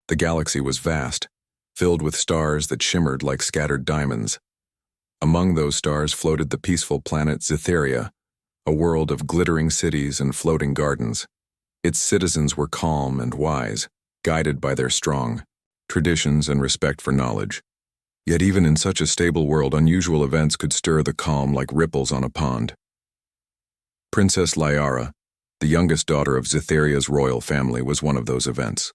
The galaxy was vast, filled with stars that shimmered like scattered diamonds. Among those stars floated the peaceful planet Scifi, a world of glittering cities and floating gardens. Its citizens were calm and wise, guided by their strong traditions and respect for knowledge. Yet even in such a stable world, unusual events could stir the calm like ripples on a pond. Princess Liara, the youngest daughter of Zitheria's royal family, was one of those events.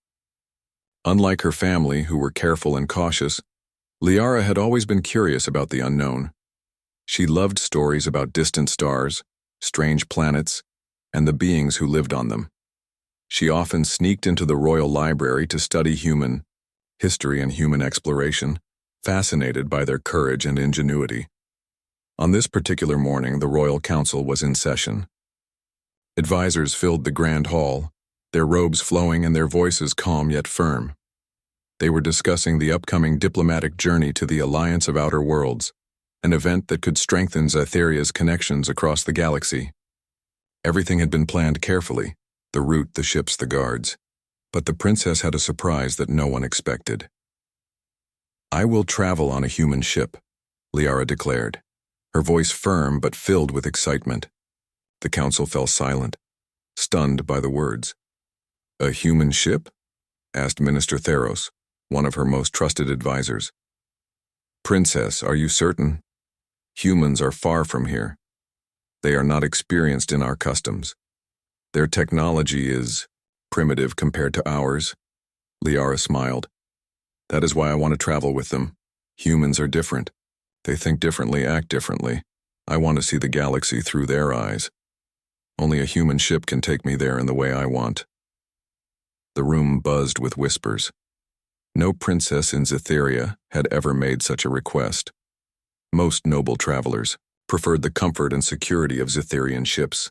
Unlike her family, who were careful and cautious, Liara had always been curious about the unknown. She loved stories about distant stars, strange planets, and the beings who lived on them. She often sneaked into the royal library to study human history and human exploration, fascinated by their courage and ingenuity. On this particular morning, the royal council was in session. Advisors filled the grand hall, their robes flowing and their voices calm yet firm. They were discussing the upcoming diplomatic journey to the Alliance of Outer Worlds, an event that could strengthen Zitheria's connections across the galaxy. Everything had been planned carefully, the route, the ships, the guards. But the princess had a surprise that no one expected. "I will travel on a human ship," Liara declared, her voice firm but filled with excitement. The council fell silent, stunned by the words. "A human ship?" asked Minister Theros, one of her most trusted advisors. "Princess, are you certain? Humans are far from here. They are not experienced in our customs. Their technology is primitive compared to ours." Liara smiled. "That is why I want to travel with them. Humans are different. They think differently, act differently. I want to see the galaxy through their eyes. Only a human ship can take me there in the way I want." The room buzzed with whispers. No princess in Zithria had ever made such a request. Most noble travelers preferred the comfort and security of Zitherian ships,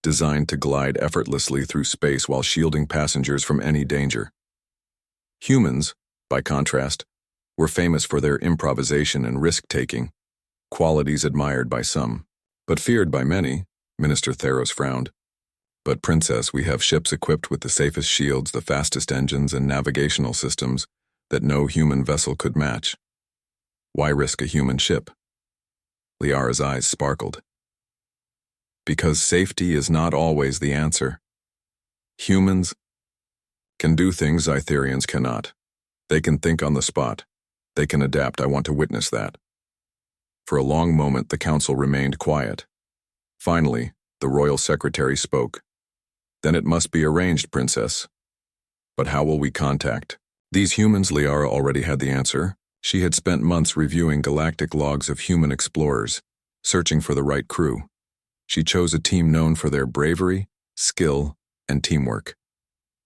designed to glide effortlessly through space while shielding passengers from any danger. Humans, by contrast, were famous for their improvisation and risk-taking, qualities admired by some, but feared by many. Minister Theros frowned. "But Princess, we have ships equipped with the safest shields, the fastest engines, and navigational systems that no human vessel could match. Why risk a human ship?" Liara's eyes sparkled. "Because safety is not always the answer. Humans can do things Itherians cannot. They can think on the spot. They can adapt. I want to witness that." For a long moment, the council remained quiet. Finally, the royal secretary spoke. "Then it must be arranged, Princess. But how will we contact these humans?" Liara already had the answer. She had spent months reviewing galactic logs of human explorers, searching for the right crew. She chose a team known for their bravery, skill, and teamwork.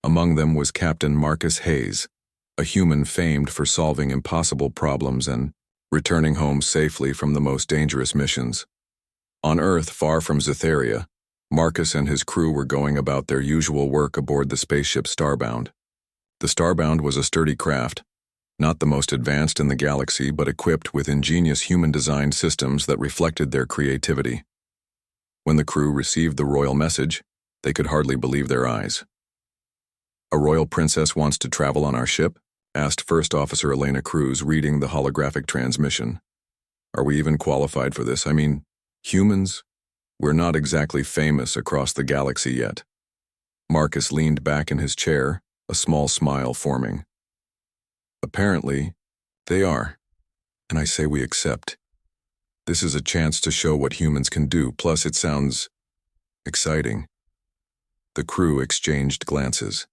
Among them was Captain Marcus Hayes, a human famed for solving impossible problems and returning home safely from the most dangerous missions. On Earth, far from Zitheria, Marcus and his crew were going about their usual work aboard the spaceship Starbound. The Starbound was a sturdy craft, not the most advanced in the galaxy, but equipped with ingenious human-designed systems that reflected their creativity. When the crew received the royal message, they could hardly believe their eyes. "A royal princess wants to travel on our ship?" asked First Officer Elena Cruz, reading the holographic transmission. "Are we even qualified for this? I mean, humans? We're not exactly famous across the galaxy yet." Marcus leaned back in his chair, a small smile forming. "Apparently, they are, and I say we accept. This is a chance to show what humans can do, plus it sounds exciting." The crew exchanged glances.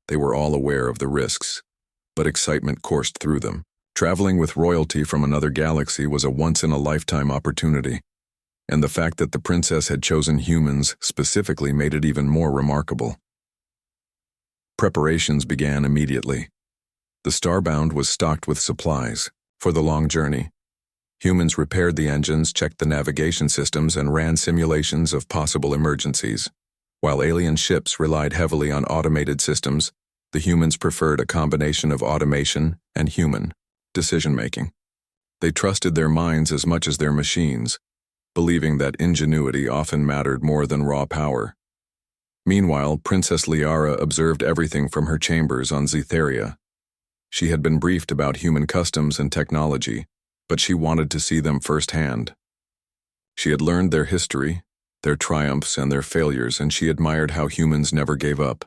They were all aware of the risks, but excitement coursed through them. Traveling with royalty from another galaxy was a once-in-a-lifetime opportunity, and the fact that the princess had chosen humans specifically made it even more remarkable. Preparations began immediately. The Starbound was stocked with supplies for the long journey. Humans repaired the engines, checked the navigation systems, and ran simulations of possible emergencies. While alien ships relied heavily on automated systems, the humans preferred a combination of automation and human decision-making. They trusted their minds as much as their machines, believing that ingenuity often mattered more than raw power. Meanwhile, Princess Liara observed everything from her chambers on Zitheria, She had been briefed about human customs and technology, but she wanted to see them firsthand. She had learned their history, their triumphs and their failures, and she admired how humans never gave up,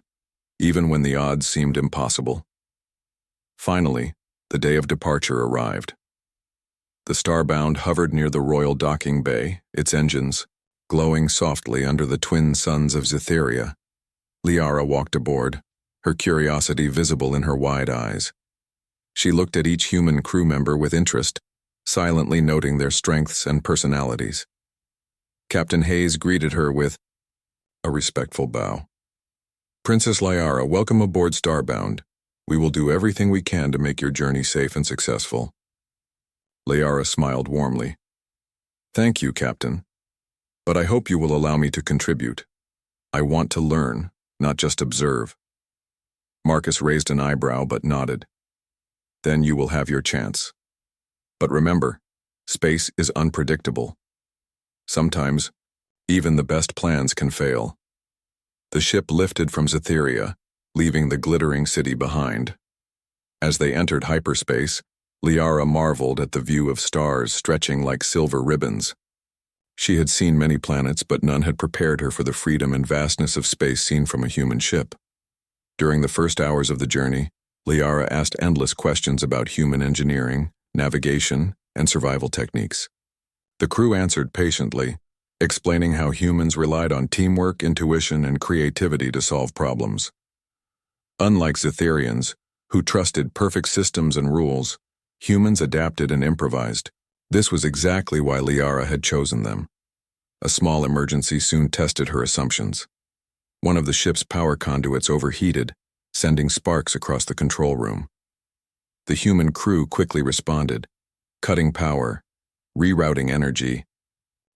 even when the odds seemed impossible. Finally, the day of departure arrived. The Starbound hovered near the royal docking bay, its engines glowing softly under the twin suns of Cytheria. Liara walked aboard, her curiosity visible in her wide eyes. She looked at each human crew member with interest, silently noting their strengths and personalities. Captain Hayes greeted her with a respectful bow. "Princess Liara, welcome aboard Starbound. We will do everything we can to make your journey safe and successful." Liara smiled warmly. "Thank you, Captain. But I hope you will allow me to contribute. I want to learn, not just observe." Marcus raised an eyebrow but nodded. "Then you will have your chance. But remember, space is unpredictable. Sometimes, even the best plans can fail." The ship lifted from Cytheria, leaving the glittering city behind. As they entered hyperspace, Liara marveled at the view of stars stretching like silver ribbons. She had seen many planets, but none had prepared her for the freedom and vastness of space seen from a human ship. During the first hours of the journey, Liara asked endless questions about human engineering, navigation, and survival techniques. The crew answered patiently, explaining how humans relied on teamwork, intuition, and creativity to solve problems. Unlike Cytherians, who trusted perfect systems and rules, humans adapted and improvised. This was exactly why Liara had chosen them. A small emergency soon tested her assumptions. One of the ship's power conduits overheated, sending sparks across the control room. The human crew quickly responded, cutting power, rerouting energy,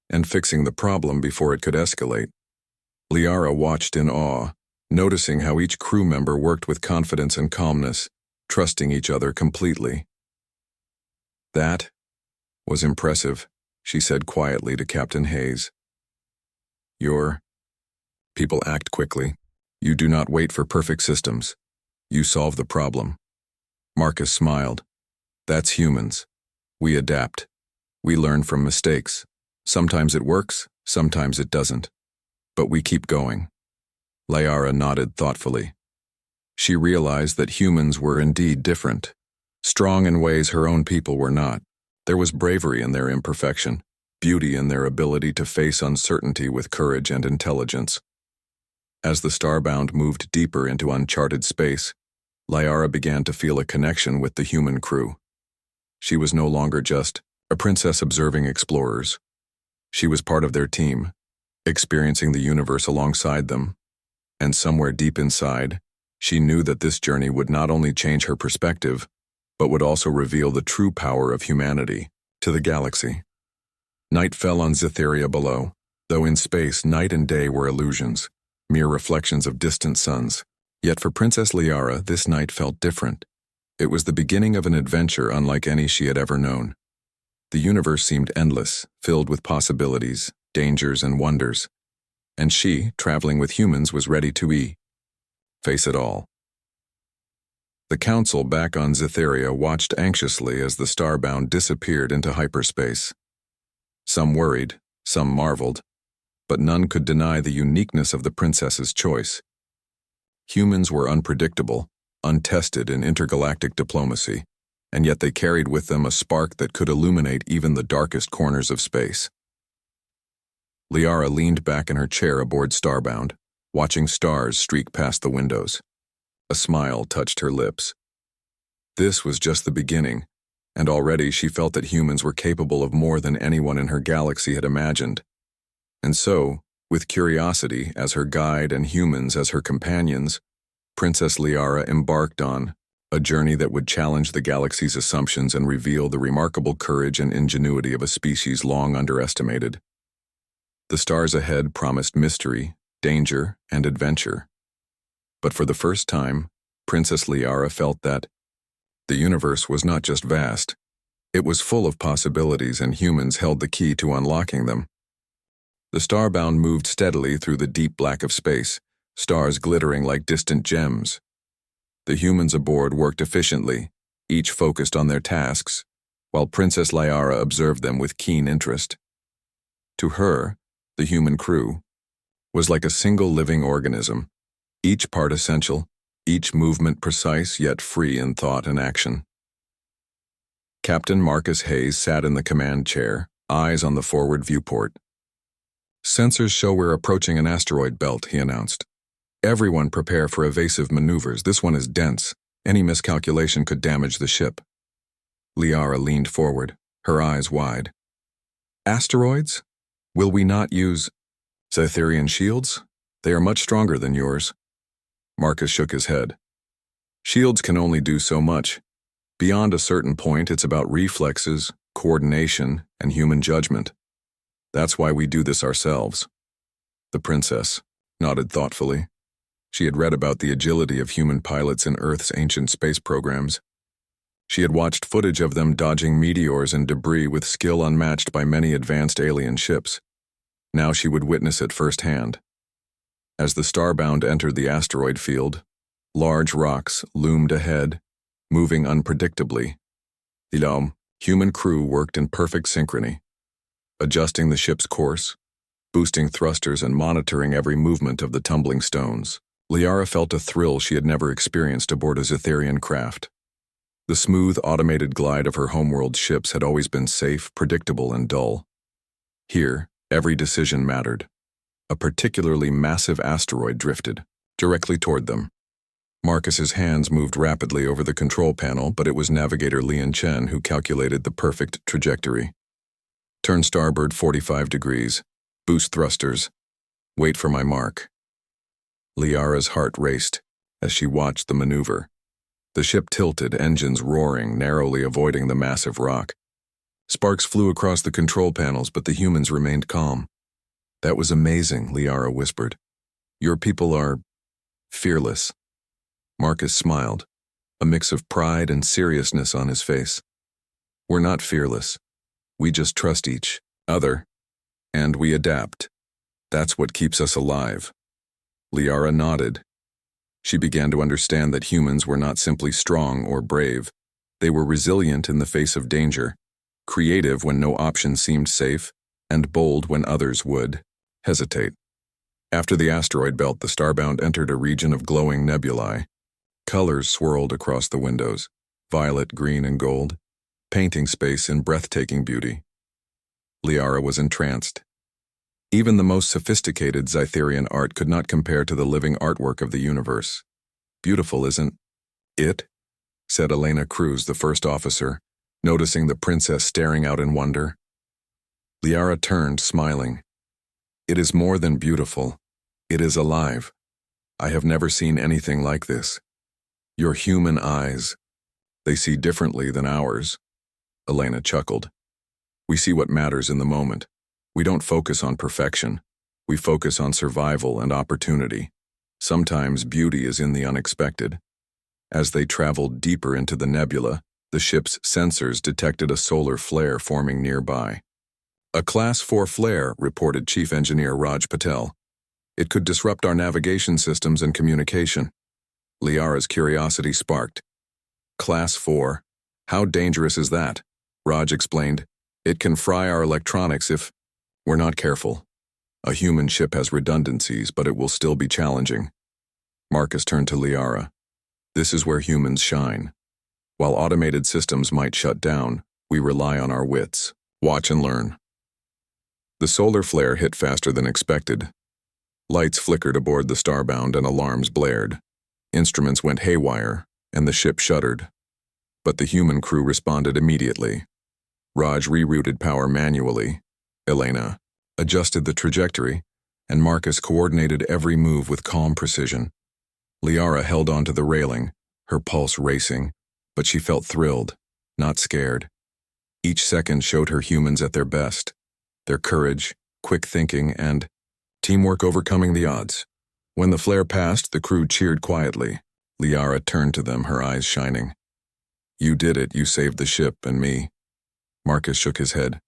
and fixing the problem before it could escalate. Liara watched in awe, noticing how each crew member worked with confidence and calmness, trusting each other completely. "That was impressive," she said quietly to Captain Hayes. "Your people act quickly. You do not wait for perfect systems. You solve the problem." Marcus smiled. "That's humans. We adapt. We learn from mistakes. Sometimes it works, sometimes it doesn't. But we keep going." Liara nodded thoughtfully. She realized that humans were indeed different, strong in ways her own people were not. There was bravery in their imperfection, beauty in their ability to face uncertainty with courage and intelligence. As the Starbound moved deeper into uncharted space, Liara began to feel a connection with the human crew. She was no longer just a princess observing explorers. She was part of their team, experiencing the universe alongside them. And somewhere deep inside, she knew that this journey would not only change her perspective, but would also reveal the true power of humanity to the galaxy. Night fell on Cytheria below, though in space night and day were illusions, mere reflections of distant suns. Yet for Princess Liara, this night felt different. It was the beginning of an adventure unlike any she had ever known. The universe seemed endless, filled with possibilities, dangers, and wonders. And she, traveling with humans, was ready to face it all. The council back on Cytheria watched anxiously as the Starbound disappeared into hyperspace. Some worried, some marveled, but none could deny the uniqueness of the princess's choice. Humans were unpredictable, untested in intergalactic diplomacy, and yet they carried with them a spark that could illuminate even the darkest corners of space. Liara leaned back in her chair aboard Starbound, watching stars streak past the windows. A smile touched her lips. This was just the beginning, and already she felt that humans were capable of more than anyone in her galaxy had imagined. And so, with curiosity as her guide and humans as her companions, Princess Liara embarked on a journey that would challenge the galaxy's assumptions and reveal the remarkable courage and ingenuity of a species long underestimated. The stars ahead promised mystery, danger, and adventure. But for the first time, Princess Liara felt that the universe was not just vast, it was full of possibilities, and humans held the key to unlocking them. The Starbound moved steadily through the deep black of space, stars glittering like distant gems. The humans aboard worked efficiently, each focused on their tasks, while Princess Liara observed them with keen interest. To her, the human crew was like a single living organism, each part essential, each movement precise yet free in thought and action. Captain Marcus Hayes sat in the command chair, eyes on the forward viewport. "Sensors show we're approaching an asteroid belt," he announced. "Everyone prepare for evasive maneuvers. This one is dense. Any miscalculation could damage the ship." Liara leaned forward, her eyes wide. "Asteroids? Will we not use Cytherian shields? They are much stronger than yours." Marcus shook his head. "Shields can only do so much. Beyond a certain point, it's about reflexes, coordination, and human judgment. That's why we do this ourselves." The princess nodded thoughtfully. She had read about the agility of human pilots in Earth's ancient space programs. She had watched footage of them dodging meteors and debris with skill unmatched by many advanced alien ships. Now she would witness it firsthand. As the Starbound entered the asteroid field, large rocks loomed ahead, moving unpredictably. The human crew worked in perfect synchrony, adjusting the ship's course, boosting thrusters and monitoring every movement of the tumbling stones. Liara felt a thrill she had never experienced aboard a Cytherian craft. The smooth, automated glide of her homeworld ships had always been safe, predictable, and dull. Here, every decision mattered. A particularly massive asteroid drifted directly toward them. Marcus's hands moved rapidly over the control panel, but it was Navigator Lian Chen who calculated the perfect trajectory. "Turn starboard 45 degrees. Boost thrusters. Wait for my mark." Liara's heart raced as she watched the maneuver. The ship tilted, engines roaring, narrowly avoiding the massive rock. Sparks flew across the control panels, but the humans remained calm. "That was amazing," Liara whispered. "Your people are fearless." Marcus smiled, a mix of pride and seriousness on his face. "We're not fearless. We just trust each other, and we adapt. That's what keeps us alive." Liara nodded. She began to understand that humans were not simply strong or brave. They were resilient in the face of danger, creative when no option seemed safe, and bold when others would hesitate. After the asteroid belt, the Starbound entered a region of glowing nebulae. Colors swirled across the windows, violet, green, and gold, painting space in breathtaking beauty. Liara was entranced. Even the most sophisticated Cytherian art could not compare to the living artwork of the universe. "Beautiful, isn't it?" said Elena Cruz, the first officer, noticing the princess staring out in wonder. Liara turned, smiling. "It is more than beautiful. It is alive. I have never seen anything like this. Your human eyes, they see differently than ours." Elena chuckled. "We see what matters in the moment. We don't focus on perfection. We focus on survival and opportunity. Sometimes beauty is in the unexpected." As they traveled deeper into the nebula, the ship's sensors detected a solar flare forming nearby. "A Class 4 flare," reported Chief Engineer Raj Patel. "It could disrupt our navigation systems and communication." Liara's curiosity sparked. "Class 4? How dangerous is that?" Raj explained. "It can fry our electronics if we're not careful. A human ship has redundancies, but it will still be challenging." Marcus turned to Liara. "This is where humans shine. While automated systems might shut down, we rely on our wits. Watch and learn." The solar flare hit faster than expected. Lights flickered aboard the Starbound and alarms blared. Instruments went haywire, and the ship shuddered. But the human crew responded immediately. Raj rerouted power manually. Elena adjusted the trajectory, and Marcus coordinated every move with calm precision. Liara held onto the railing, her pulse racing, but she felt thrilled, not scared. Each second showed her humans at their best, their courage, quick thinking, and teamwork overcoming the odds. When the flare passed, the crew cheered quietly. Liara turned to them, her eyes shining. "You did it. You saved the ship and me." Marcus shook his head.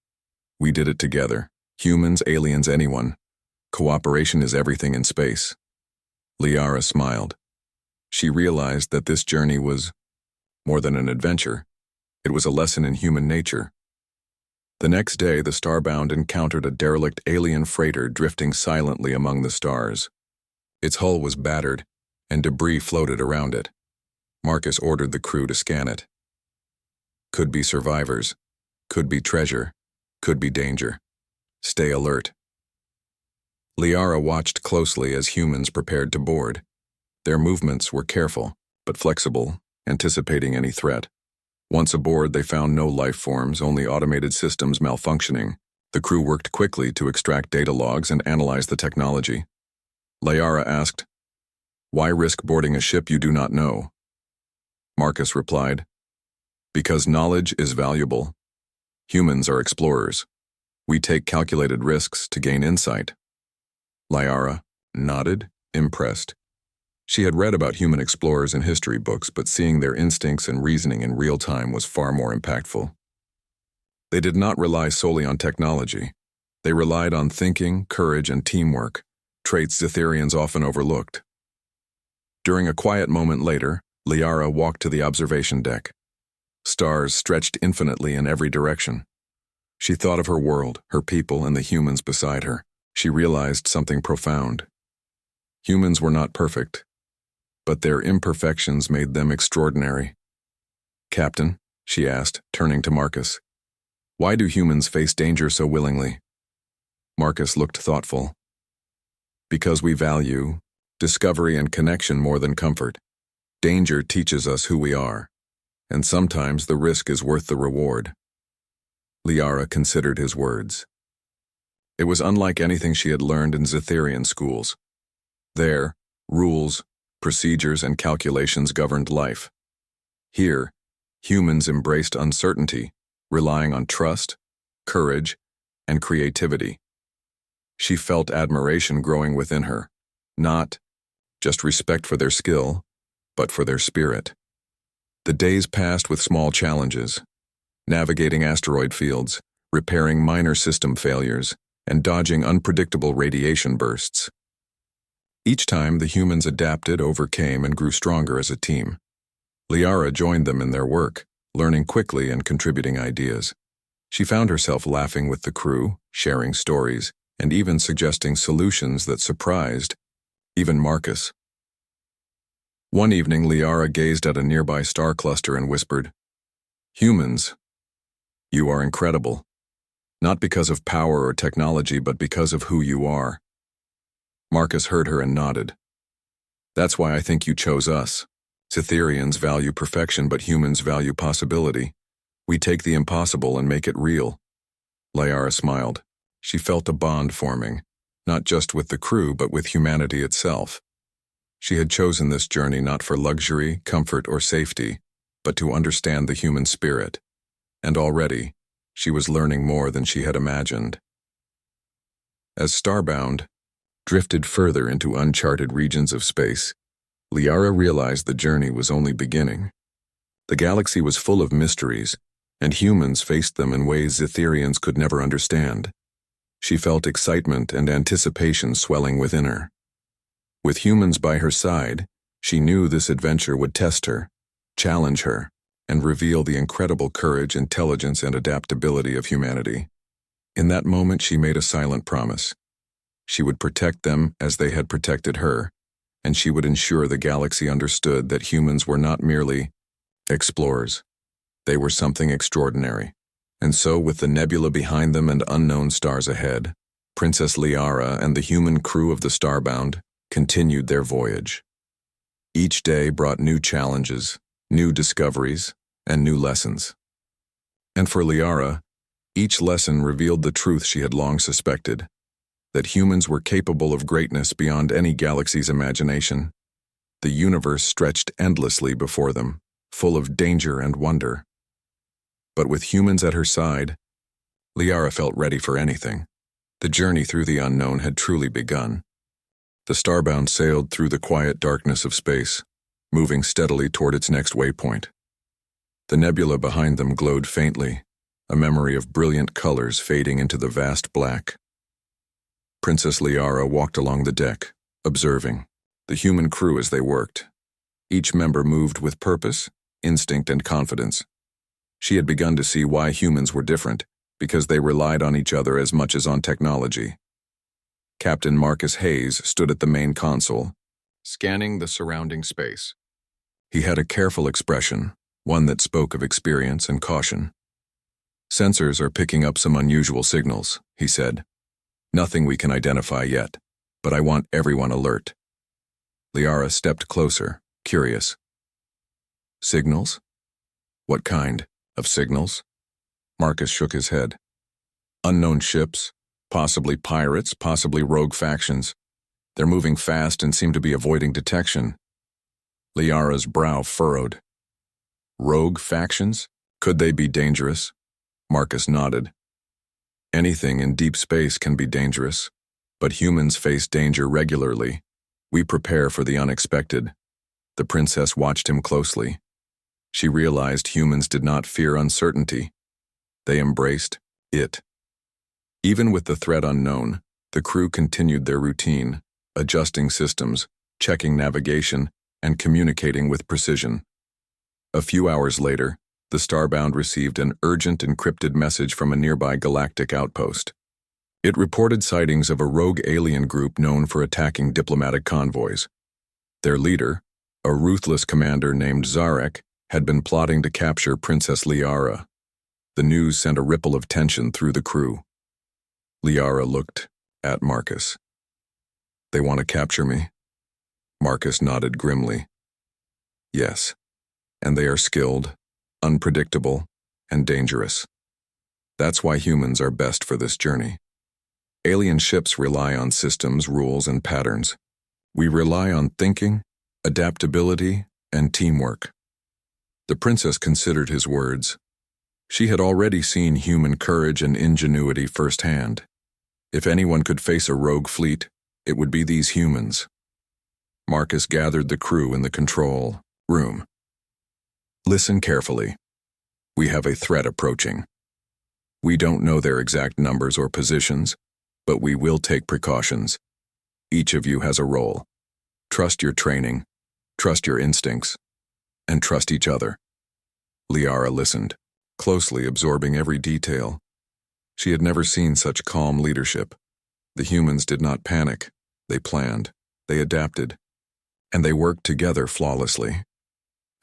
"We did it together. Humans, aliens, anyone. Cooperation is everything in space." Liara smiled. She realized that this journey was More than an adventure, it was a lesson in human nature. The next day, the Starbound encountered a derelict alien freighter drifting silently among the stars. Its hull was battered, and debris floated around it. Marcus ordered the crew to scan it. Could be survivors, could be treasure, could be danger. Stay alert. Liara watched closely as humans prepared to board. Their movements were careful, but flexible, anticipating any threat. Once aboard, they found no life forms, only automated systems malfunctioning. The crew worked quickly to extract data logs and analyze the technology. Liara asked, "Why risk boarding a ship you do not know?" Marcus replied, "Because knowledge is valuable. Humans are explorers. We take calculated risks to gain insight." Liara nodded, impressed. She had read about human explorers in history books, but seeing their instincts and reasoning in real time was far more impactful. They did not rely solely on technology. They relied on thinking, courage, and teamwork, traits Zitherians often overlooked. During a quiet moment later, Liara walked to the observation deck. Stars stretched infinitely in every direction. She thought of her world, her people, and the humans beside her. She realized something profound. Humans were not perfect, but their imperfections made them extraordinary. "Captain," she asked, turning to Marcus, "why do humans face danger so willingly?" Marcus looked thoughtful. "Because we value discovery and connection more than comfort. Danger teaches us who we are, and sometimes the risk is worth the reward." Liara considered his words. It was unlike anything she had learned in Zitherian schools. There, rules, procedures, and calculations governed life. Here, humans embraced uncertainty, relying on trust, courage, and creativity. She felt admiration growing within her, not just respect for their skill, but for their spirit. The days passed with small challenges, navigating asteroid fields, repairing minor system failures, and dodging unpredictable radiation bursts. Each time, the humans adapted, overcame, and grew stronger as a team. Liara joined them in their work, learning quickly and contributing ideas. She found herself laughing with the crew, sharing stories, and even suggesting solutions that surprised even Marcus. One evening, Liara gazed at a nearby star cluster and whispered, "Humans, you are incredible. Not because of power or technology, but because of who you are." Marcus heard her and nodded. "That's why I think you chose us. Zitherians value perfection, but humans value possibility. We take the impossible and make it real." Liara smiled. She felt a bond forming, not just with the crew, but with humanity itself. She had chosen this journey not for luxury, comfort, or safety, but to understand the human spirit. And already, she was learning more than she had imagined. As Starbound drifted further into uncharted regions of space, Liara realized the journey was only beginning. The galaxy was full of mysteries, and humans faced them in ways Zitherians could never understand. She felt excitement and anticipation swelling within her. With humans by her side, she knew this adventure would test her, challenge her, and reveal the incredible courage, intelligence, and adaptability of humanity. In that moment, she made a silent promise. She would protect them as they had protected her, and she would ensure the galaxy understood that humans were not merely explorers. They were something extraordinary. And so, with the nebula behind them and unknown stars ahead, Princess Liara and the human crew of the Starbound continued their voyage. Each day brought new challenges, new discoveries, and new lessons. And for Liara, each lesson revealed the truth she had long suspected, that humans were capable of greatness beyond any galaxy's imagination. The universe stretched endlessly before them, full of danger and wonder. But with humans at her side, Liara felt ready for anything. The journey through the unknown had truly begun. The Starbound sailed through the quiet darkness of space, moving steadily toward its next waypoint. The nebula behind them glowed faintly, a memory of brilliant colors fading into the vast black. Princess Liara walked along the deck, observing the human crew as they worked. Each member moved with purpose, instinct, and confidence. She had begun to see why humans were different, because they relied on each other as much as on technology. Captain Marcus Hayes stood at the main console, scanning the surrounding space. He had a careful expression, one that spoke of experience and caution. "Sensors are picking up some unusual signals," he said. "Nothing we can identify yet, but I want everyone alert." Liara stepped closer, curious. "Signals? What kind of signals?" Marcus shook his head. "Unknown ships, possibly pirates, possibly rogue factions. They're moving fast and seem to be avoiding detection." Liara's brow furrowed. "Rogue factions? Could they be dangerous?" Marcus nodded. "Anything in deep space can be dangerous, but humans face danger regularly. We prepare for the unexpected." The princess watched him closely. She realized humans did not fear uncertainty. They embraced it. Even with the threat unknown, the crew continued their routine, adjusting systems, checking navigation, and communicating with precision. A few hours later, the Starbound received an urgent encrypted message from a nearby galactic outpost. It reported sightings of a rogue alien group known for attacking diplomatic convoys. Their leader, a ruthless commander named Zarek, had been plotting to capture Princess Liara. The news sent a ripple of tension through the crew. Liara looked at Marcus. "They want to capture me?" Marcus nodded grimly. "Yes, and they are skilled, unpredictable, and dangerous. That's why humans are best for this journey. Alien ships rely on systems, rules, and patterns. We rely on thinking, adaptability, and teamwork." The princess considered his words. She had already seen human courage and ingenuity firsthand. If anyone could face a rogue fleet, it would be these humans. Marcus gathered the crew in the control room. "Listen carefully. We have a threat approaching. We don't know their exact numbers or positions, but we will take precautions. Each of you has a role. Trust your training, trust your instincts, and trust each other." Liara listened, closely absorbing every detail. She had never seen such calm leadership. The humans did not panic. They planned, they adapted, and they worked together flawlessly.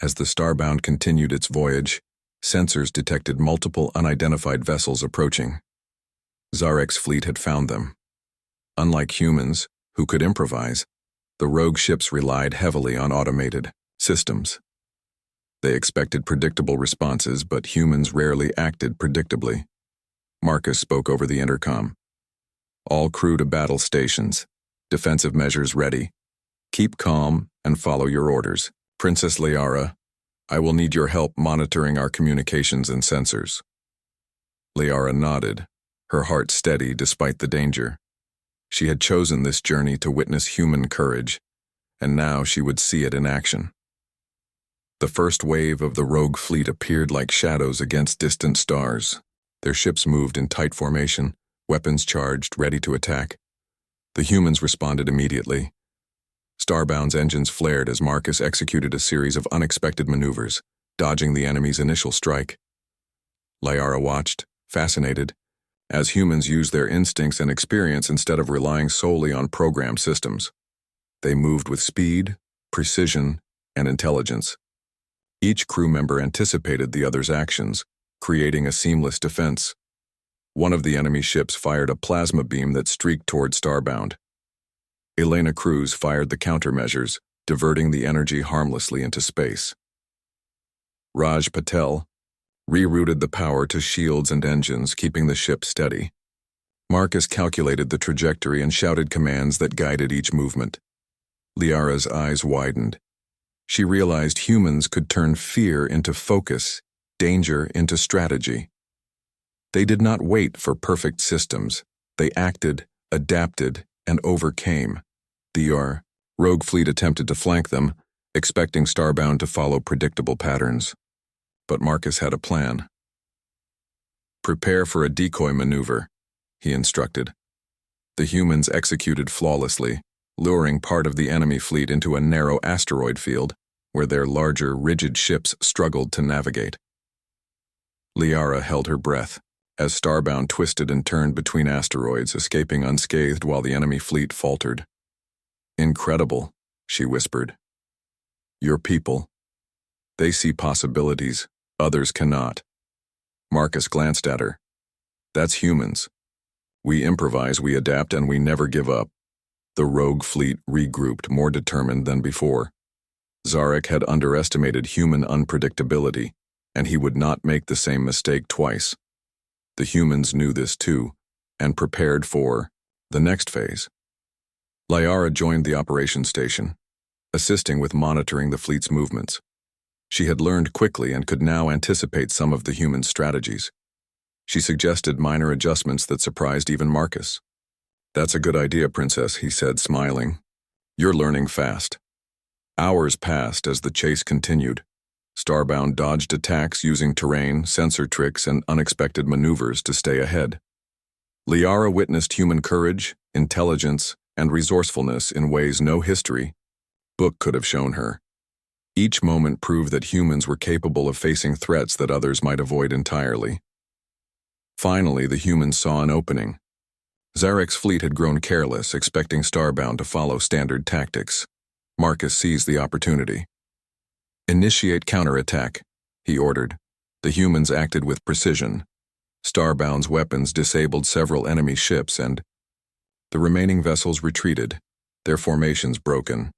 As the Starbound continued its voyage, sensors detected multiple unidentified vessels approaching. Zarek's fleet had found them. Unlike humans, who could improvise, the rogue ships relied heavily on automated systems. They expected predictable responses, but humans rarely acted predictably. Marcus spoke over the intercom. "All crew to battle stations. Defensive measures ready. Keep calm and follow your orders. Princess Liara, I will need your help monitoring our communications and sensors." Liara nodded, her heart steady despite the danger. She had chosen this journey to witness human courage, and now she would see it in action. The first wave of the rogue fleet appeared like shadows against distant stars. Their ships moved in tight formation, weapons charged, ready to attack. The humans responded immediately. Starbound's engines flared as Marcus executed a series of unexpected maneuvers, dodging the enemy's initial strike. Liara watched, fascinated, as humans used their instincts and experience instead of relying solely on programmed systems. They moved with speed, precision, and intelligence. Each crew member anticipated the other's actions, creating a seamless defense. One of the enemy ships fired a plasma beam that streaked toward Starbound. Elena Cruz fired the countermeasures, diverting the energy harmlessly into space. Raj Patel rerouted the power to shields and engines, keeping the ship steady. Marcus calculated the trajectory and shouted commands that guided each movement. Liara's eyes widened. She realized humans could turn fear into focus, danger into strategy. They did not wait for perfect systems. They acted, adapted, and overcame. The rogue fleet attempted to flank them, expecting Starbound to follow predictable patterns. But Marcus had a plan. "Prepare for a decoy maneuver," he instructed. The humans executed flawlessly, luring part of the enemy fleet into a narrow asteroid field. where their larger, rigid ships struggled to navigate. Liara held her breath as Starbound twisted and turned between asteroids, escaping unscathed while the enemy fleet faltered. "Incredible," she whispered. "Your people. They see possibilities others cannot." Marcus glanced at her. "That's humans. We improvise, we adapt, and we never give up." The rogue fleet regrouped, more determined than before. Zarek had underestimated human unpredictability, and he would not make the same mistake twice. The humans knew this too, and prepared for the next phase. Liara joined the operations station, assisting with monitoring the fleet's movements. She had learned quickly and could now anticipate some of the human strategies. She suggested minor adjustments that surprised even Marcus. "That's a good idea, Princess," he said, smiling. "You're learning fast." Hours passed as the chase continued. Starbound dodged attacks using terrain, sensor tricks, and unexpected maneuvers to stay ahead. Liara witnessed human courage, intelligence, and resourcefulness in ways no history book could have shown her. Each moment proved that humans were capable of facing threats that others might avoid entirely. Finally, the humans saw an opening. Zarek's fleet had grown careless, expecting Starbound to follow standard tactics. Marcus seized the opportunity. "Initiate counterattack," he ordered. The humans acted with precision. Starbound's weapons disabled several enemy ships, and the remaining vessels retreated, their formations broken.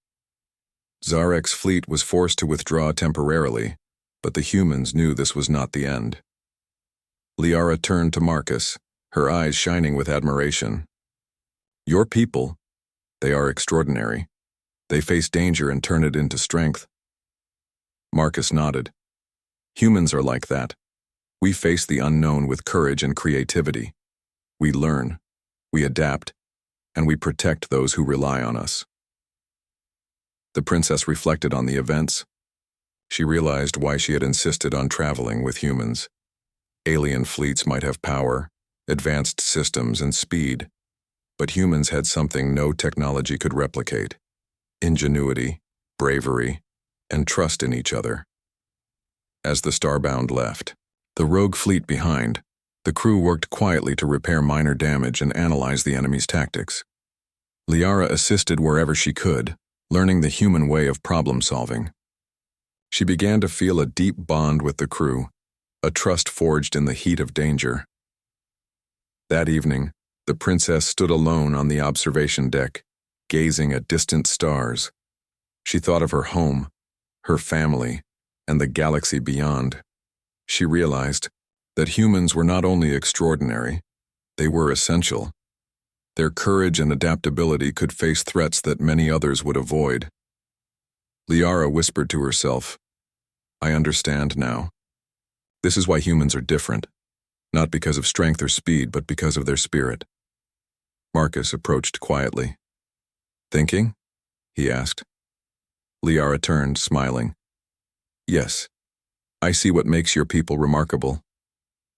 Zarek's fleet was forced to withdraw temporarily, but the humans knew this was not the end. Liara turned to Marcus, her eyes shining with admiration. "Your people, they are extraordinary. They face danger and turn it into strength." Marcus nodded. "Humans are like that. We face the unknown with courage and creativity. We learn, we adapt, and we protect those who rely on us." The princess reflected on the events. She realized why she had insisted on traveling with humans. Alien fleets might have power, advanced systems, and speed, but humans had something no technology could replicate: ingenuity, bravery, and trust in each other. As the Starbound left, the rogue fleet behind, the crew worked quietly to repair minor damage and analyze the enemy's tactics. Liara assisted wherever she could, learning the human way of problem-solving. She began to feel a deep bond with the crew, a trust forged in the heat of danger. That evening, the princess stood alone on the observation deck, gazing at distant stars. She thought of her home, her family, and the galaxy beyond. She realized that humans were not only extraordinary, they were essential. Their courage and adaptability could face threats that many others would avoid. Liara whispered to herself, "I understand now. This is why humans are different, not because of strength or speed, but because of their spirit." Marcus approached quietly. "Thinking?" he asked. Liara turned, smiling. "Yes, I see what makes your people remarkable.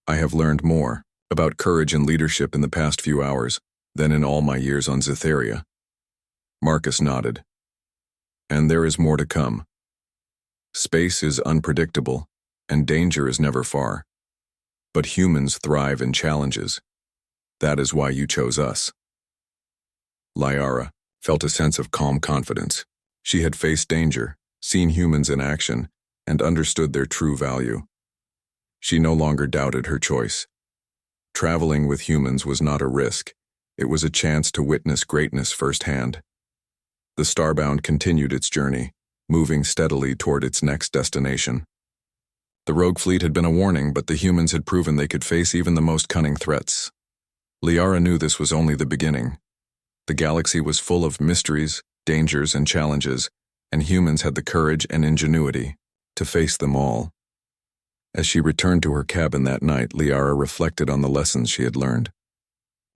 I have learned more about courage and leadership in the past few hours than in all my years on Zytheria." Marcus nodded. "And there is more to come. Space is unpredictable, and danger is never far. But humans thrive in challenges. That is why you chose us." Liara felt a sense of calm confidence. She had faced danger, seen humans in action, and understood their true value. She no longer doubted her choice. Traveling with humans was not a risk. It was a chance to witness greatness firsthand. The Starbound continued its journey, moving steadily toward its next destination. The rogue fleet had been a warning, but the humans had proven they could face even the most cunning threats. Liara knew this was only the beginning. The galaxy was full of mysteries, dangers, and challenges, and humans had the courage and ingenuity to face them all. As she returned to her cabin that night, Liara reflected on the lessons she had learned.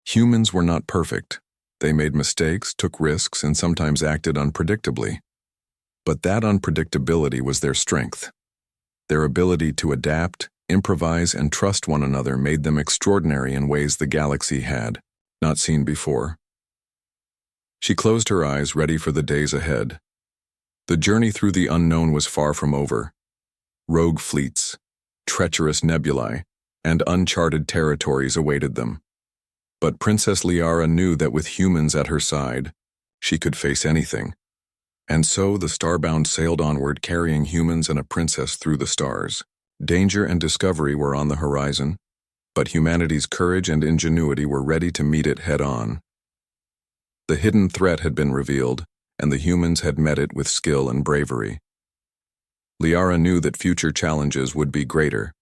Humans were not perfect. They made mistakes, took risks, and sometimes acted unpredictably. But that unpredictability was their strength. Their ability to adapt, improvise, and trust one another made them extraordinary in ways the galaxy had not seen before. She closed her eyes, ready for the days ahead. The journey through the unknown was far from over. Rogue fleets, treacherous nebulae, and uncharted territories awaited them. But Princess Liara knew that with humans at her side, she could face anything. And so the starbound sailed onward, carrying humans and a princess through the stars. Danger and discovery were on the horizon, but humanity's courage and ingenuity were ready to meet it head-on. The hidden threat had been revealed, and the humans had met it with skill and bravery. Liara knew that future challenges would be greater,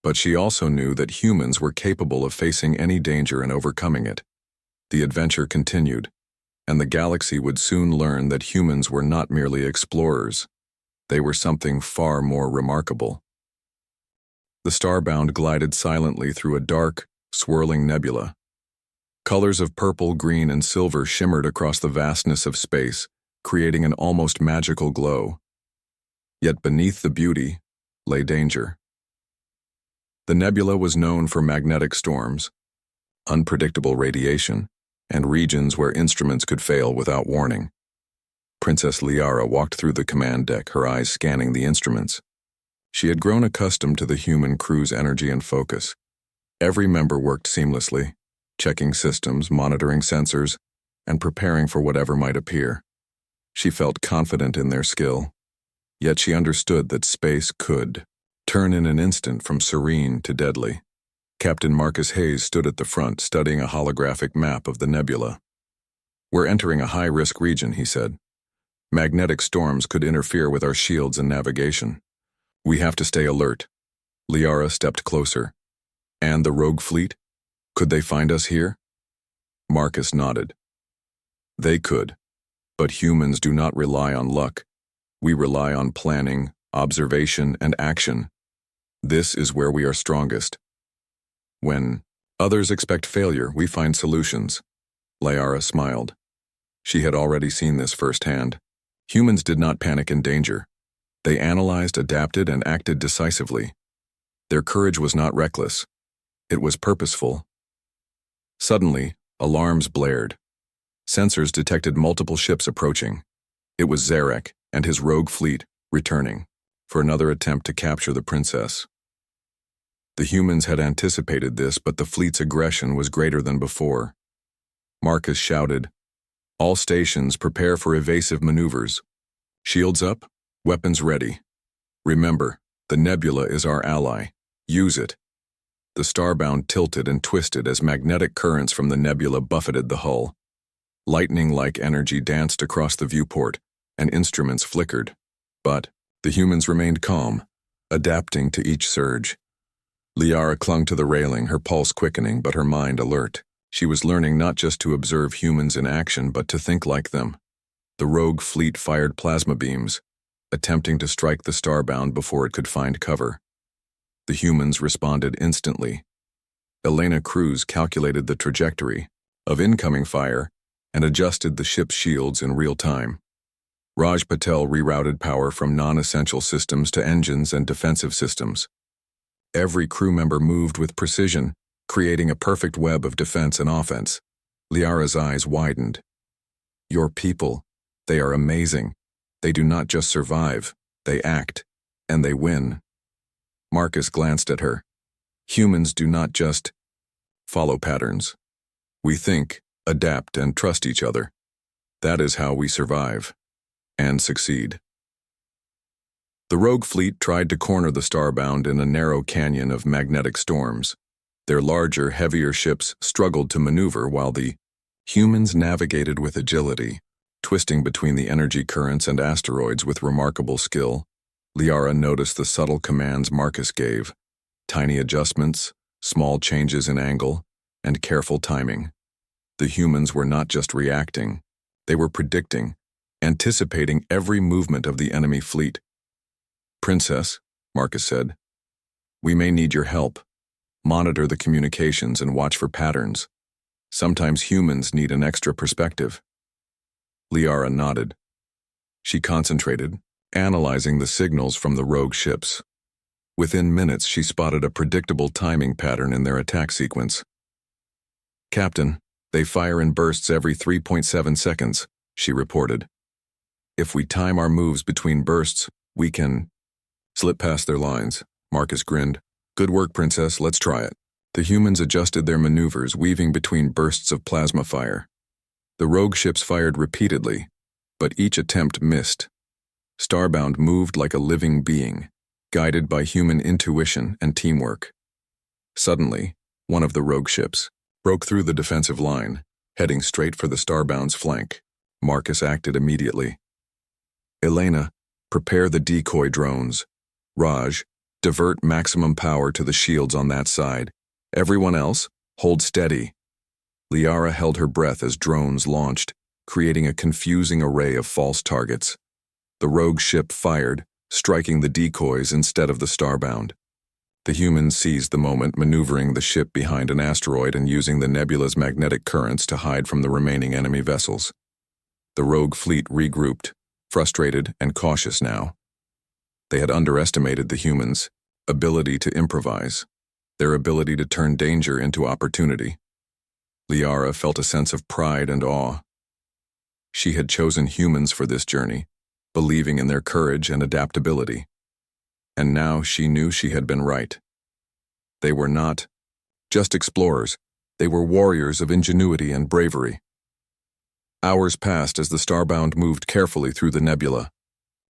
but she also knew that humans were capable of facing any danger and overcoming it. The adventure continued, and the galaxy would soon learn that humans were not merely explorers. They were something far more remarkable. The starbound glided silently through a dark, swirling nebula. Colors of purple, green, and silver shimmered across the vastness of space, creating an almost magical glow. Yet beneath the beauty lay danger. The nebula was known for magnetic storms, unpredictable radiation, and regions where instruments could fail without warning. Princess Liara walked through the command deck, her eyes scanning the instruments. She had grown accustomed to the human crew's energy and focus. Every member worked seamlessly, checking systems, monitoring sensors, and preparing for whatever might appear. She felt confident in their skill, yet she understood that space could turn in an instant from serene to deadly. Captain Marcus Hayes stood at the front, studying a holographic map of the nebula. "We're entering a high-risk region," he said. "Magnetic storms could interfere with our shields and navigation. We have to stay alert." Liara stepped closer. "And the rogue fleet? Could they find us here?" Marcus nodded. "They could, but humans do not rely on luck. We rely on planning, observation, and action. This is where we are strongest. When others expect failure, we find solutions." Liara smiled. She had already seen this firsthand. Humans did not panic in danger. They analyzed, adapted, and acted decisively. Their courage was not reckless. It was purposeful. Suddenly, alarms blared. Sensors detected multiple ships approaching. It was Zarek and his rogue fleet returning for another attempt to capture the princess. The humans had anticipated this, but the fleet's aggression was greater than before. Marcus shouted, "All stations, prepare for evasive maneuvers. Shields up, weapons ready. Remember, the nebula is our ally. Use it." The starbound tilted and twisted as magnetic currents from the nebula buffeted the hull. Lightning-like energy danced across the viewport, and instruments flickered. But the humans remained calm, adapting to each surge. Liara clung to the railing, her pulse quickening but her mind alert. She was learning not just to observe humans in action, but to think like them. The rogue fleet fired plasma beams, attempting to strike the starbound before it could find cover. The humans responded instantly. Elena Cruz calculated the trajectory of incoming fire and adjusted the ship's shields in real time. Raj Patel rerouted power from non-essential systems to engines and defensive systems. Every crew member moved with precision, creating a perfect web of defense and offense. Liara's eyes widened. "Your people, they are amazing. They do not just survive, they act, and they win." Marcus glanced at her. "Humans do not just follow patterns. We think, adapt, and trust each other. That is how we survive and succeed." The rogue fleet tried to corner the starbound in a narrow canyon of magnetic storms. Their larger, heavier ships struggled to maneuver while the humans navigated with agility, twisting between the energy currents and asteroids with remarkable skill. Liara noticed the subtle commands Marcus gave: tiny adjustments, small changes in angle, and careful timing. The humans were not just reacting, they were predicting, anticipating every movement of the enemy fleet. "Princess," Marcus said, "we may need your help. Monitor the communications and watch for patterns. Sometimes humans need an extra perspective." Liara nodded. She concentrated, analyzing the signals from the rogue ships. Within minutes, she spotted a predictable timing pattern in their attack sequence. "Captain, they fire in bursts every 3.7 seconds, she reported. If we time our moves between bursts, we can slip past their lines. Marcus grinned. Good work, Princess. Let's try it. The humans adjusted their maneuvers, weaving between bursts of plasma fire. The rogue ships fired repeatedly, but each attempt missed. Starbound moved like a living being, guided by human intuition and teamwork. Suddenly, one of the rogue ships broke through the defensive line, heading straight for the Starbound's flank. Marcus acted immediately. Elena, prepare the decoy drones. Raj, divert maximum power to the shields on that side. Everyone else, hold steady. Liara held her breath as drones launched, creating a confusing array of false targets. The rogue ship fired, striking the decoys instead of the Starbound. The humans seized the moment, maneuvering the ship behind an asteroid and using the nebula's magnetic currents to hide from the remaining enemy vessels. The rogue fleet regrouped, frustrated and cautious now. They had underestimated the humans' ability to improvise, their ability to turn danger into opportunity. Liara felt a sense of pride and awe. She had chosen humans for this journey, believing in their courage and adaptability. And now she knew she had been right. They were not just explorers, they were warriors of ingenuity and bravery. Hours passed as the Starbound moved carefully through the nebula.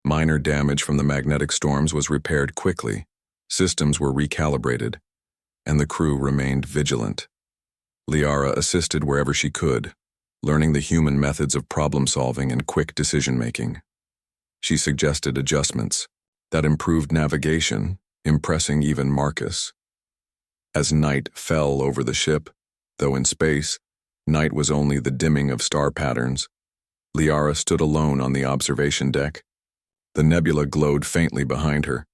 Minor damage from the magnetic storms was repaired quickly, systems were recalibrated, and the crew remained vigilant. Liara assisted wherever she could, learning the human methods of problem-solving and quick decision-making. She suggested adjustments that improved navigation, impressing even Marcus. As night fell over the ship, though in space, night was only the dimming of star patterns, Liara stood alone on the observation deck. The nebula glowed faintly behind her,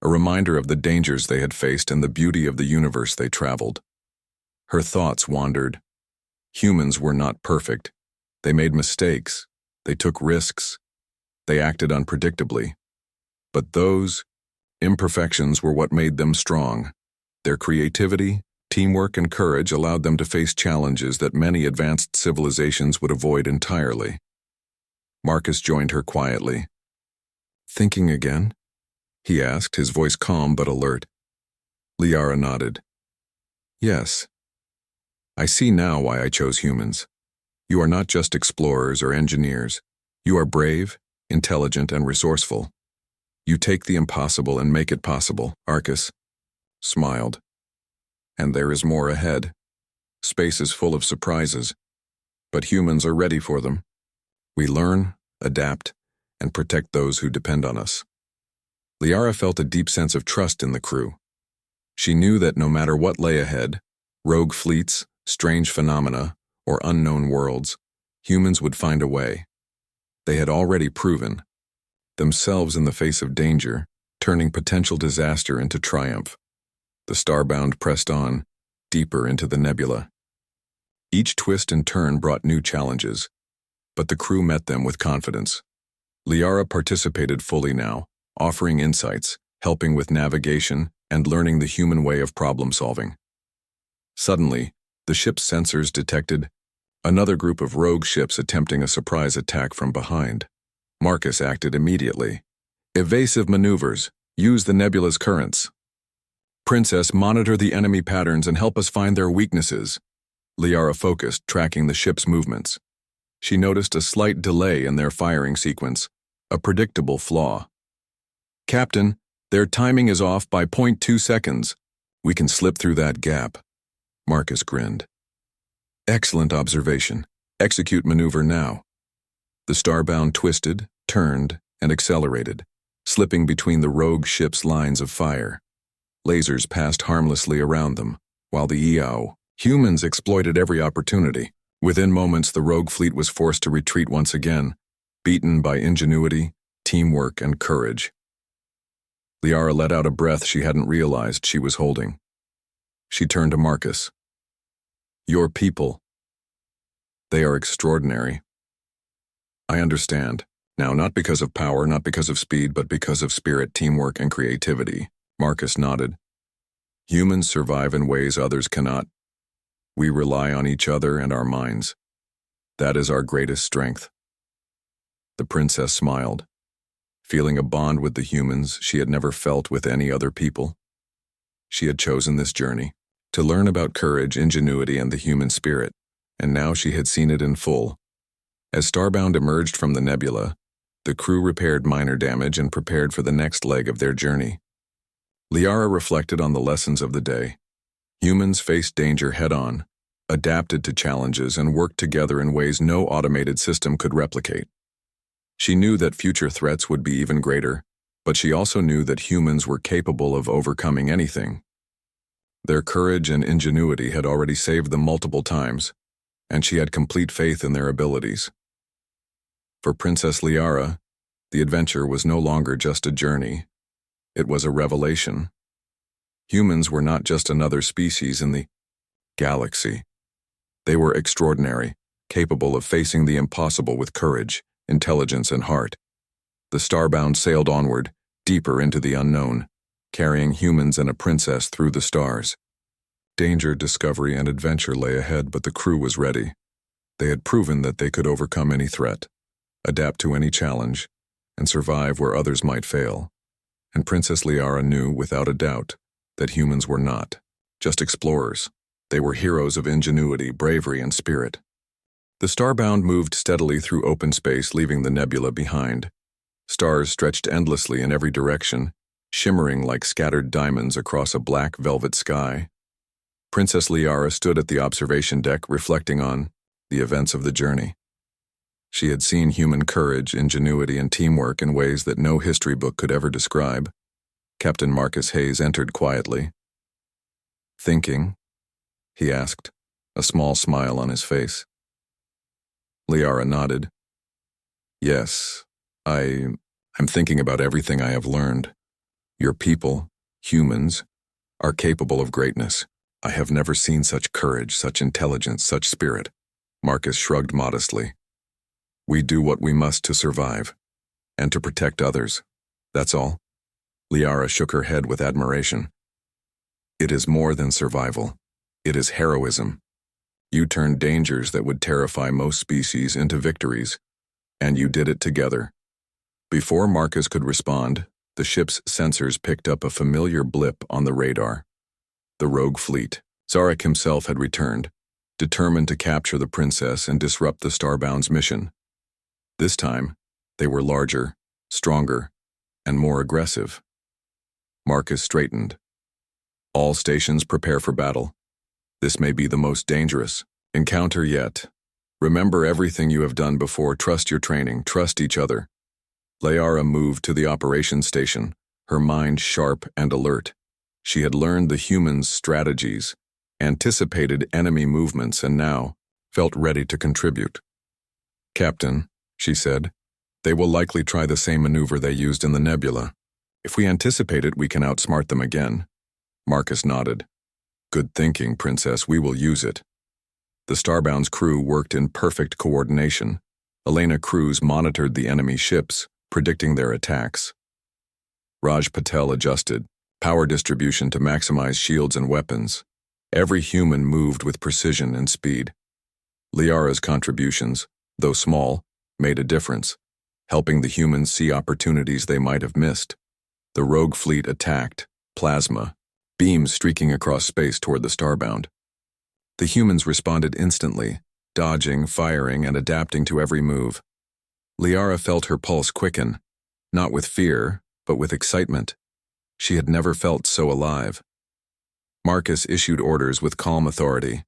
a reminder of the dangers they had faced and the beauty of the universe they traveled. Her thoughts wandered. Humans were not perfect. They made mistakes. They took risks. They acted unpredictably. But those imperfections were what made them strong. Their creativity, teamwork, and courage allowed them to face challenges that many advanced civilizations would avoid entirely. Marcus joined her quietly. "Thinking again?" he asked, his voice calm but alert. Liara nodded. "Yes. I see now why I chose humans. You are not just explorers or engineers. You are brave, intelligent, and resourceful. You take the impossible and make it possible." Arcus smiled. "And there is more ahead. Space is full of surprises, but humans are ready for them. We learn, adapt, and protect those who depend on us." Liara felt a deep sense of trust in the crew. She knew that no matter what lay ahead, rogue fleets, strange phenomena, or unknown worlds, humans would find a way. They had already proven themselves in the face of danger, turning potential disaster into triumph. The Starbound pressed on, deeper into the nebula. Each twist and turn brought new challenges, but the crew met them with confidence. Liara participated fully now, offering insights, helping with navigation, and learning the human way of problem-solving. Suddenly, the ship's sensors detected another group of rogue ships attempting a surprise attack from behind. Marcus acted immediately. "Evasive maneuvers. Use the nebula's currents. Princess, monitor the enemy patterns and help us find their weaknesses." Liara focused, tracking the ship's movements. She noticed a slight delay in their firing sequence, a predictable flaw. "Captain, their timing is off by 0.2 seconds. We can slip through that gap." Marcus grinned. "Excellent observation. Execute maneuver now." The Starbound twisted, turned, and accelerated, slipping between the rogue ship's lines of fire. Lasers passed harmlessly around them, while the humans exploited every opportunity. Within moments, the rogue fleet was forced to retreat once again, beaten by ingenuity, teamwork, and courage. Liara let out a breath she hadn't realized she was holding. She turned to Marcus. "Your people. They are extraordinary." "I understand. Now, not because of power, not because of speed, but because of spirit, teamwork, and creativity." Marcus nodded. "Humans survive in ways others cannot. We rely on each other and our minds. That is our greatest strength." The princess smiled, feeling a bond with the humans she had never felt with any other people. She had chosen this journey to learn about courage, ingenuity, and the human spirit, and now she had seen it in full. As Starbound emerged from the nebula, the crew repaired minor damage and prepared for the next leg of their journey. Liara reflected on the lessons of the day. Humans faced danger head-on, adapted to challenges, and worked together in ways no automated system could replicate. She knew that future threats would be even greater, but she also knew that humans were capable of overcoming anything. Their courage and ingenuity had already saved them multiple times, and she had complete faith in their abilities. For Princess Liara, the adventure was no longer just a journey. It was a revelation. Humans were not just another species in the galaxy. They were extraordinary, capable of facing the impossible with courage, intelligence, and heart. The Starbound sailed onward, deeper into the unknown, carrying humans and a princess through the stars. Danger, discovery, and adventure lay ahead, but the crew was ready. They had proven that they could overcome any threat, adapt to any challenge, and survive where others might fail. And Princess Liara knew, without a doubt, that humans were not just explorers. They were heroes of ingenuity, bravery, and spirit. The Starbound moved steadily through open space, leaving the nebula behind. Stars stretched endlessly in every direction, shimmering like scattered diamonds across a black velvet sky. Princess Liara stood at the observation deck, reflecting on the events of the journey. She had seen human courage, ingenuity, and teamwork in ways that no history book could ever describe. Captain Marcus Hayes entered quietly. "Thinking?" he asked, a small smile on his face. Liara nodded. "Yes, I'm thinking about everything I have learned. Your people, humans, are capable of greatness. I have never seen such courage, such intelligence, such spirit." Marcus shrugged modestly. "We do what we must to survive, and to protect others. That's all." Liara shook her head with admiration. "It is more than survival. It is heroism. You turned dangers that would terrify most species into victories, and you did it together." Before Marcus could respond, the ship's sensors picked up a familiar blip on the radar. The rogue fleet. Zarek himself had returned, determined to capture the princess and disrupt the Starbound's mission. This time, they were larger, stronger, and more aggressive. Marcus straightened. "All stations prepare for battle. This may be the most dangerous encounter yet. Remember everything you have done before. Trust your training. Trust each other." Liara moved to the operations station, her mind sharp and alert. She had learned the humans' strategies, anticipated enemy movements, and now felt ready to contribute. "Captain," she said, "they will likely try the same maneuver they used in the nebula. If we anticipate it, we can outsmart them again." Marcus nodded. "Good thinking, Princess. We will use it." The Starbound's crew worked in perfect coordination. Elena Cruz monitored the enemy ships, predicting their attacks. Raj Patel adjusted power distribution to maximize shields and weapons. Every human moved with precision and speed. Liara's contributions, though small, made a difference, helping the humans see opportunities they might have missed. The rogue fleet attacked, plasma, beams streaking across space toward the Starbound. The humans responded instantly, dodging, firing, and adapting to every move. Liara felt her pulse quicken, not with fear, but with excitement. She had never felt so alive. Marcus issued orders with calm authority.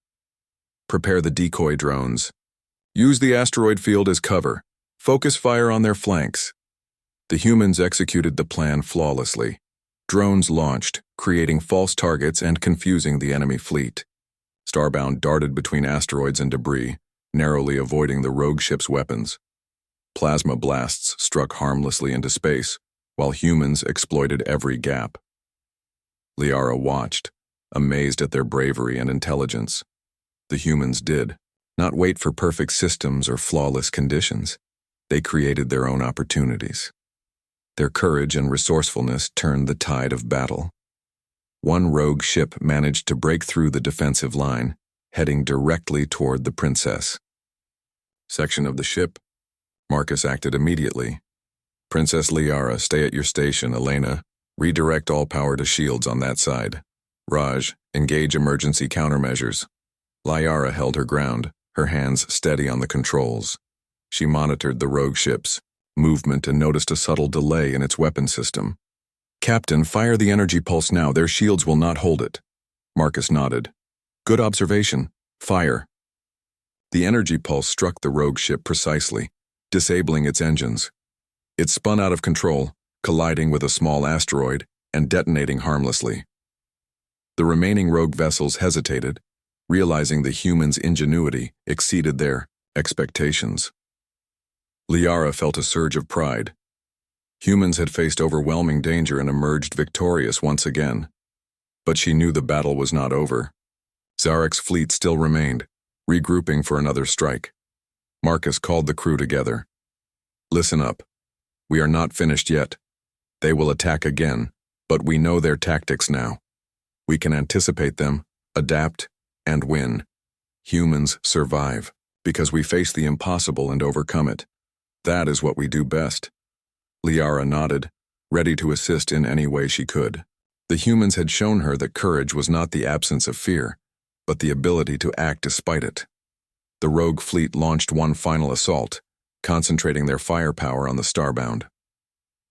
"Prepare the decoy drones. Use the asteroid field as cover. Focus fire on their flanks." The humans executed the plan flawlessly. Drones launched, creating false targets and confusing the enemy fleet. Starbound darted between asteroids and debris, narrowly avoiding the rogue ship's weapons. Plasma blasts struck harmlessly into space, while humans exploited every gap. Liara watched, amazed at their bravery and intelligence. The humans did not wait for perfect systems or flawless conditions. They created their own opportunities. Their courage and resourcefulness turned the tide of battle. One rogue ship managed to break through the defensive line, heading directly toward the princess. Section of the ship Marcus acted immediately. Princess Liara, stay at your station. Elena, redirect all power to shields on that side. Raj, engage emergency countermeasures. Liara held her ground, her hands steady on the controls. She monitored the rogue ship's movement and noticed a subtle delay in its weapon system. Captain, fire the energy pulse now. Their shields will not hold it. Marcus nodded. Good observation. Fire. The energy pulse struck the rogue ship precisely, disabling its engines. It spun out of control, colliding with a small asteroid and detonating harmlessly. The remaining rogue vessels hesitated, realizing the humans' ingenuity exceeded their expectations. Liara felt a surge of pride. Humans had faced overwhelming danger and emerged victorious once again. But she knew the battle was not over. Zarek's fleet still remained, regrouping for another strike. Marcus called the crew together. Listen up. We are not finished yet. They will attack again, but we know their tactics now. We can anticipate them, adapt, and win. Humans survive because we face the impossible and overcome it. That is what we do best. Liara nodded, ready to assist in any way she could. The humans had shown her that courage was not the absence of fear, but the ability to act despite it. The rogue fleet launched one final assault, concentrating their firepower on the starbound.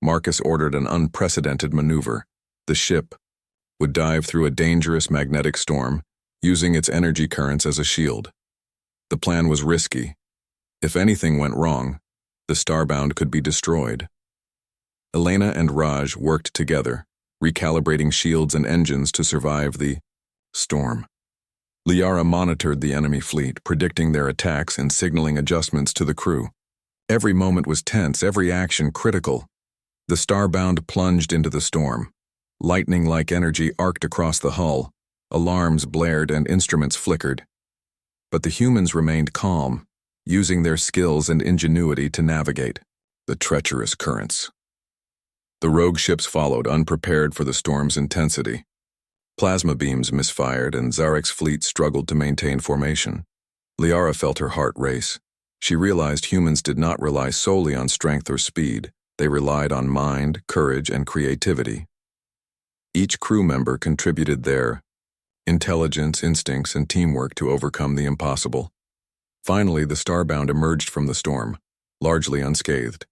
Marcus ordered an unprecedented maneuver. The ship would dive through a dangerous magnetic storm, using its energy currents as a shield. The plan was risky. If anything went wrong, the starbound could be destroyed. Elena and Raj worked together, recalibrating shields and engines to survive the storm. Liara monitored the enemy fleet, predicting their attacks and signaling adjustments to the crew. Every moment was tense, every action critical. The starbound plunged into the storm. Lightning-like energy arced across the hull. Alarms blared and instruments flickered. But the humans remained calm, using their skills and ingenuity to navigate the treacherous currents. The rogue ships followed, unprepared for the storm's intensity. Plasma beams misfired, and Zarek's fleet struggled to maintain formation. Liara felt her heart race. She realized humans did not rely solely on strength or speed. They relied on mind, courage, and creativity. Each crew member contributed their intelligence, instincts, and teamwork to overcome the impossible. Finally, the starbound emerged from the storm, largely unscathed.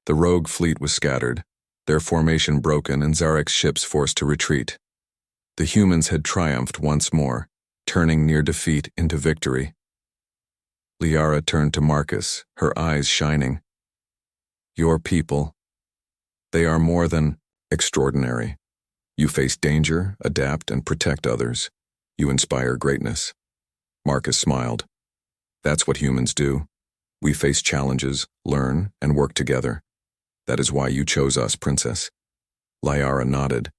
The rogue fleet was scattered, their formation broken, and Zarek's ships forced to retreat. The humans had triumphed once more, turning near defeat into victory. Liara turned to Marcus, her eyes shining. Your people, they are more than extraordinary. You face danger, adapt, and protect others. You inspire greatness. Marcus smiled. That's what humans do. We face challenges, learn, and work together. That is why you chose us, Princess. Liara nodded.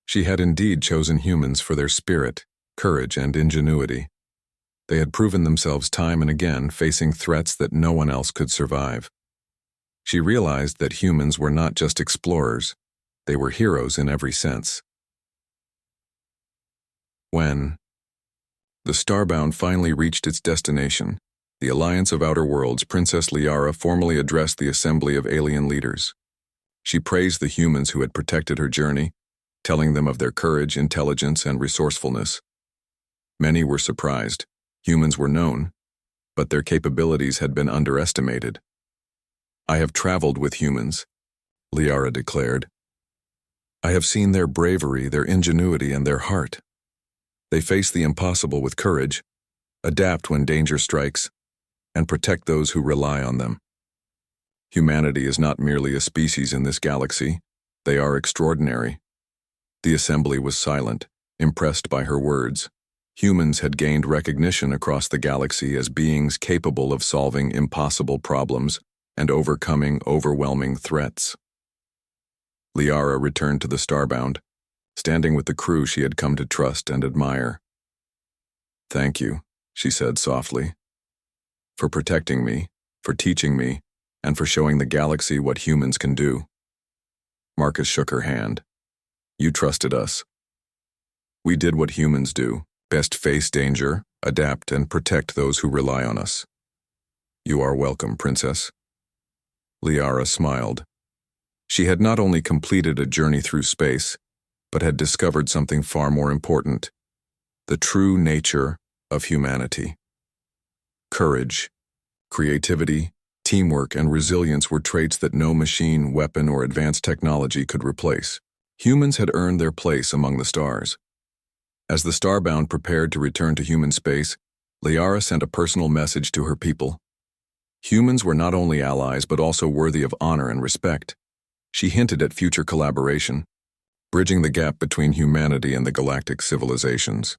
She had indeed chosen humans for their spirit, courage, and ingenuity. They had proven themselves time and again, facing threats that no one else could survive. She realized that humans were not just explorers, they were heroes in every sense. When the starbound finally reached its destination, the Alliance of Outer Worlds, Princess Liara formally addressed the assembly of alien leaders. She praised the humans who had protected her journey, telling them of their courage, intelligence, and resourcefulness. Many were surprised. Humans were known, but their capabilities had been underestimated. I have traveled with humans, Liara declared. I have seen their bravery, their ingenuity, and their heart. They face the impossible with courage, adapt when danger strikes, and protect those who rely on them. Humanity is not merely a species in this galaxy. They are extraordinary. The assembly was silent, impressed by her words. Humans had gained recognition across the galaxy as beings capable of solving impossible problems and overcoming overwhelming threats. Liara returned to the starbound, standing with the crew she had come to trust and admire. Thank you, she said softly, for protecting me, for teaching me, and for showing the galaxy what humans can do. Marcus shook her hand. You trusted us. We did what humans do, best face danger, adapt, and protect those who rely on us. You are welcome, Princess. Liara smiled. She had not only completed a journey through space, but had discovered something far more important: the true nature of humanity. Courage, creativity, teamwork, and resilience were traits that no machine, weapon, or advanced technology could replace. Humans had earned their place among the stars. As the Starbound prepared to return to human space, Liara sent a personal message to her people. Humans were not only allies but also worthy of honor and respect. She hinted at future collaboration, bridging the gap between humanity and the galactic civilizations.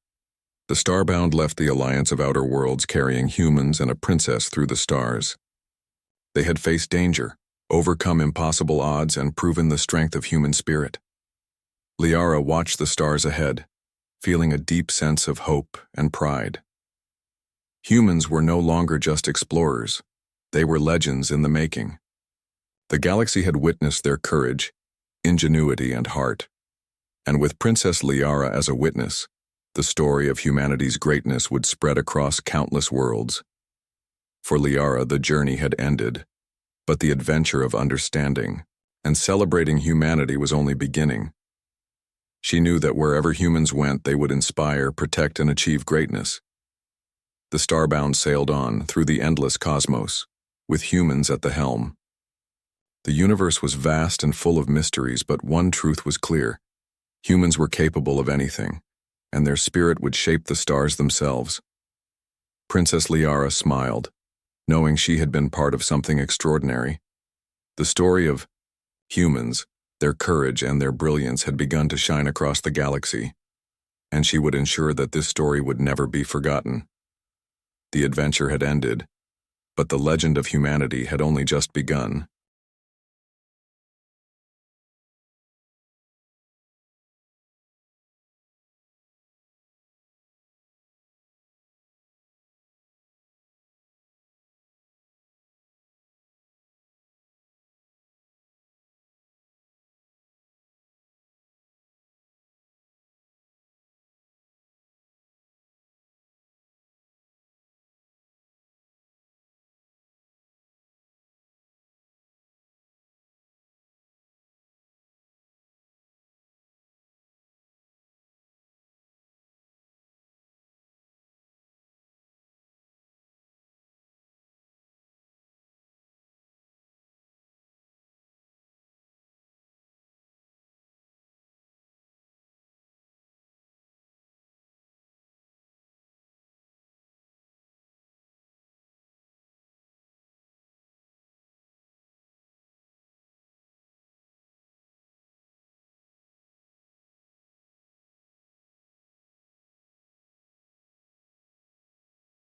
The Starbound left the Alliance of Outer Worlds carrying humans and a princess through the stars. They had faced danger, overcome impossible odds, and proven the strength of human spirit. Liara watched the stars ahead, feeling a deep sense of hope and pride. Humans were no longer just explorers. They were legends in the making. The galaxy had witnessed their courage, ingenuity, and heart. And with Princess Liara as a witness, the story of humanity's greatness would spread across countless worlds. For Liara, the journey had ended, but the adventure of understanding and celebrating humanity was only beginning. She knew that wherever humans went, they would inspire, protect, and achieve greatness. The Starbound sailed on through the endless cosmos, with humans at the helm. The universe was vast and full of mysteries, but one truth was clear: humans were capable of anything, and their spirit would shape the stars themselves. Princess Liara smiled, knowing she had been part of something extraordinary. The story of humans, their courage, and their brilliance had begun to shine across the galaxy, and she would ensure that this story would never be forgotten. The adventure had ended, but the legend of humanity had only just begun.